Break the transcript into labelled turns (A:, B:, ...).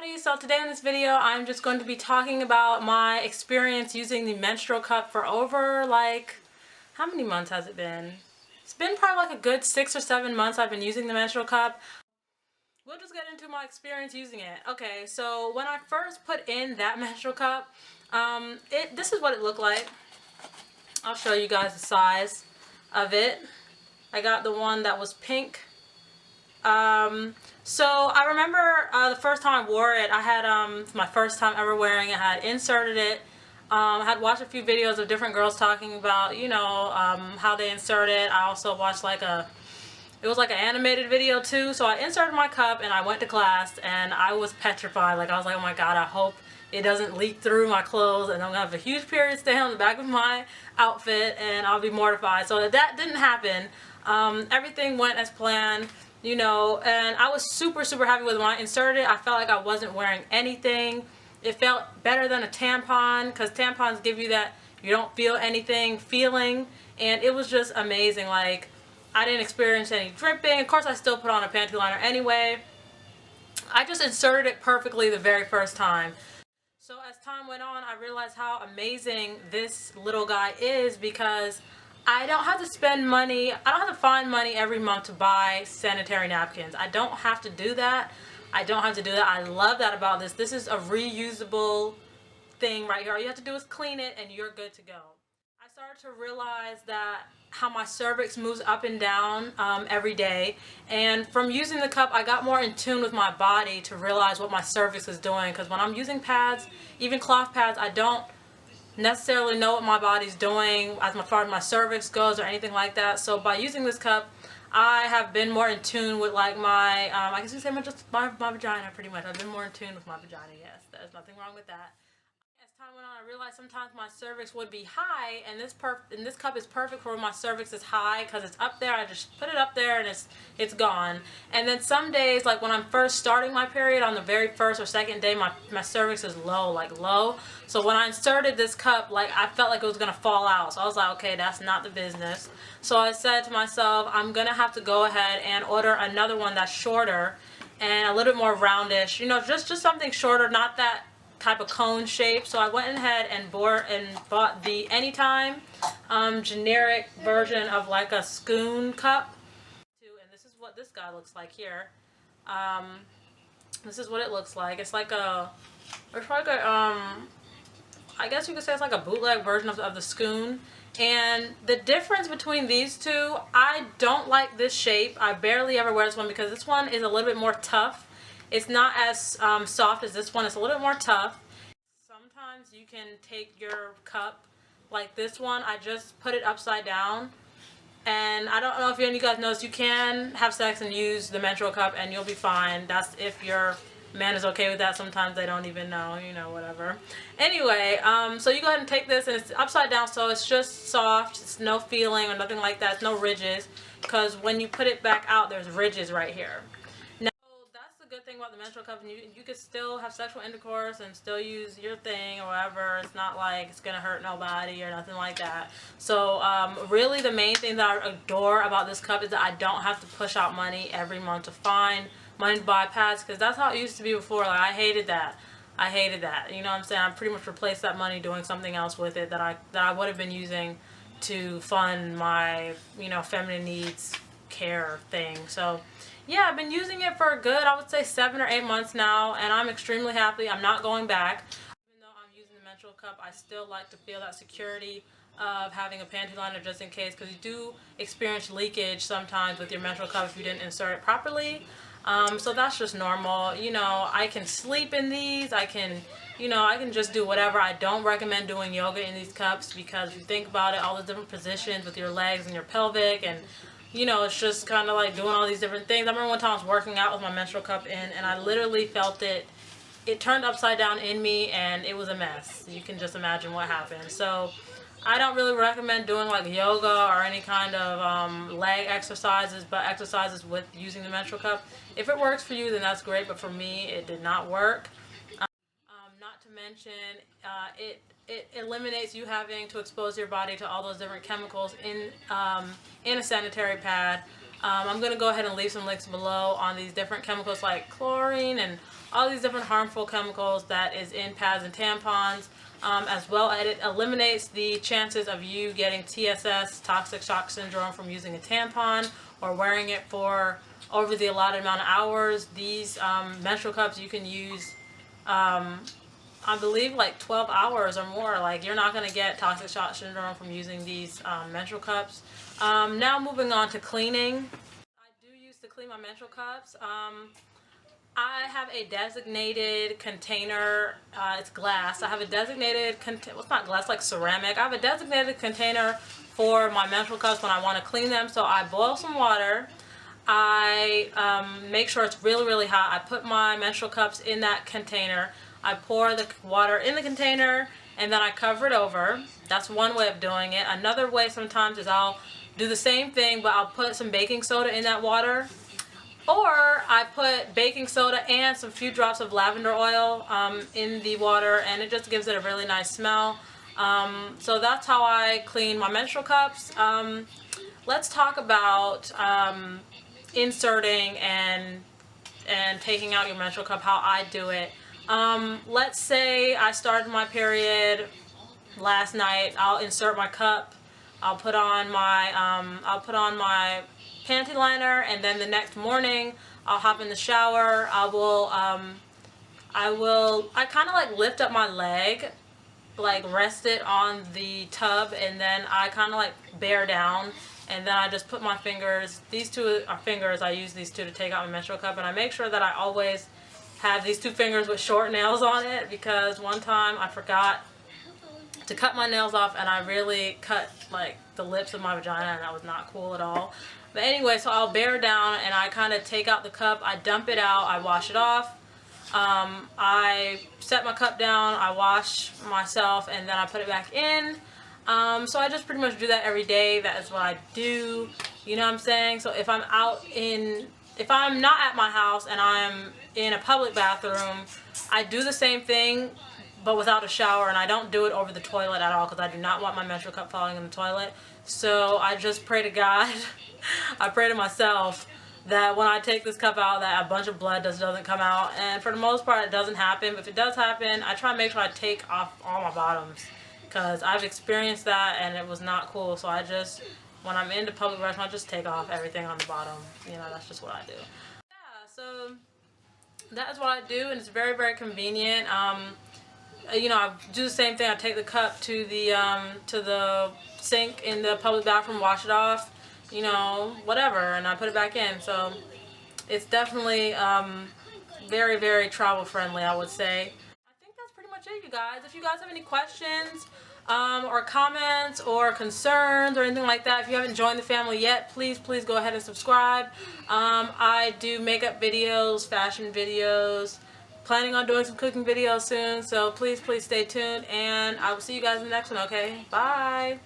A: everybody, so today in this video I'm just going to be talking about my experience using the menstrual cup for over how many months has it been? It's been probably like a good 6 or 7 months I've been using the menstrual cup. We'll just get into my experience using it. Okay, so when I first put in that menstrual cup, this is what it looked like. I'll show you guys the size of it. I got the one that was pink. So I remember the first time I wore it, I had my first time ever wearing it. I had inserted it. I had watched a few videos of different girls talking about, how they insert it. I also watched it was like an animated video too. So I inserted my cup and I went to class and I was petrified. I was like, oh my god, I hope it doesn't leak through my clothes and I'm gonna have a huge period stain on the back of my outfit and I'll be mortified. So that didn't happen. Everything went as planned. And I was super happy with it. When I inserted it, I felt like I wasn't wearing anything. It felt better than a tampon, because tampons give you that you don't feel anything feeling, and it was just amazing. I didn't experience any dripping. Of course I still put on a panty liner anyway. I just inserted it perfectly the very first time. So as time went on, I realized how amazing this little guy is, because I don't have to spend money. I don't have to find money every month to buy sanitary napkins. I don't have to do that. I love that about this. This is a reusable thing right here. All you have to do is clean it and you're good to go. I started to realize that how my cervix moves up and down every day, and from using the cup I got more in tune with my body to realize what my cervix is doing, because when I'm using pads, even cloth pads, I don't necessarily know what my body's doing as far as my cervix goes or anything like that. So by using this cup, I have been more in tune with my I guess you say my vagina pretty much. I've been more in tune with my vagina. Yes, there's nothing wrong with that. As time went on, I realized sometimes my cervix would be high, and this cup is perfect for when my cervix is high, because it's up there. I just put it up there and it's gone. And then some days, like when I'm first starting my period, on the very first or second day, my cervix is low, low. So when I inserted this cup, I felt like it was gonna fall out. So I was like, okay, that's not the business. So I said to myself, I'm gonna have to go ahead and order another one that's shorter and a little bit more roundish. Just something shorter, not that type of cone shape. So I went ahead and bought the Anytime generic version of like a Schoon cup. And this is what this guy looks like here. This is what it looks like. It's like I guess you could say it's like a bootleg version of the Schoon. And the difference between these two, I don't like this shape. I barely ever wear this one because this one is a little bit more tough. It's not as soft as this one. It's a little bit more tough. Sometimes you can take your cup like this one. I just put it upside down. And I don't know if any of you guys noticed, you can have sex and use the menstrual cup and you'll be fine. That's if your man is okay with that. Sometimes they don't even know, whatever. Anyway, so you go ahead and take this, and it's upside down, so it's just soft. It's no feeling or nothing like that. It's no ridges, because when you put it back out, there's ridges right here. Now, that's the good thing about the menstrual cup. You can still have sexual intercourse and still use your thing or whatever. It's not like it's gonna hurt nobody or nothing like that. So really the main thing that I adore about this cup is that I don't have to push out money every month to find money to buy pads, because that's how it used to be before. I hated that. You know what I'm saying? I pretty much replaced that money doing something else with it that I would have been using to fund my, feminine needs care thing. So yeah, I've been using it for a good, I would say 7 or 8 months now, and I'm extremely happy. I'm not going back. Even though I'm using the menstrual cup, I still like to feel that security of having a panty liner just in case, because you do experience leakage sometimes with your menstrual cup if you didn't insert it properly. So that's just normal. I can sleep in these. I can just do whatever. I don't recommend doing yoga in these cups, because if you think about it, all the different positions with your legs and your pelvic, and it's just kind of like doing all these different things. I remember one time I was working out with my menstrual cup in, and I literally felt it turned upside down in me, and it was a mess. You can just imagine what happened. So I don't really recommend doing yoga or any kind of leg exercises, but exercises with using the menstrual cup. If it works for you, then that's great, but for me, it did not work. Not to mention, it eliminates you having to expose your body to all those different chemicals in a sanitary pad. I'm going to go ahead and leave some links below on these different chemicals like chlorine and all these different harmful chemicals that is in pads and tampons, as well as it eliminates the chances of you getting TSS, toxic shock syndrome, from using a tampon or wearing it for over the allotted amount of hours. These menstrual cups you can use, I believe, like 12 hours or more. Like, you're not going to get toxic shock syndrome from using these menstrual cups. Now moving on to cleaning. I do use to clean my menstrual cups. I have a designated container. It's glass. I have a designated well, it's not glass, like ceramic. I have a designated container for my menstrual cups when I want to clean them. So I boil some water. I make sure it's really, really hot. I put my menstrual cups in that container. I pour the water in the container and then I cover it over. That's one way of doing it. Another way sometimes is I'll do the same thing, but I'll put some baking soda in that water. Or I put baking soda and some few drops of lavender oil in the water, and it just gives it a really nice smell. So that's how I clean my menstrual cups. Let's talk about inserting and taking out your menstrual cup, how I do it. Let's say I started my period last night. I'll insert my cup. I'll put on my panty liner, and then the next morning I'll hop in the shower. I kind of like lift up my leg, like rest it on the tub, and then I kind of like bear down, and then I just put my fingers, these two are fingers, I use these two to take out my menstrual cup, and I make sure that I always have these two fingers with short nails on it, because one time I forgot to cut my nails off and I really cut like the lips of my vagina, and that was not cool at all. But anyway, so I'll bear down and I kind of take out the cup, I dump it out, I wash it off. I set my cup down, I wash myself, and then I put it back in. So I just pretty much do that every day. That is what I do. You know what I'm saying? So if I'm if I'm not at my house and I'm in a public bathroom, I do the same thing but without a shower, and I don't do it over the toilet at all because I do not want my menstrual cup falling in the toilet. So I just pray to God, I pray to myself that when I take this cup out that a bunch of blood doesn't come out, and for the most part it doesn't happen. But if it does happen, I try to make sure I take off all my bottoms, because I've experienced that and it was not cool. So I just, when I'm in the public restroom, I just take off everything on the bottom. You know, that's just what I do. Yeah, so that is what I do, and it's very, very convenient. You know, I do the same thing. I take the cup to the sink in the public bathroom, wash it off, you know, whatever, and I put it back in. So it's definitely very, very travel friendly, I would say. I think that's pretty much it, you guys. If you guys have any questions or comments or concerns or anything like that, if you haven't joined the family yet, please go ahead and subscribe. I do makeup videos, fashion videos, planning on doing some cooking videos soon, so please stay tuned, and I will see you guys in the next one. Okay, bye.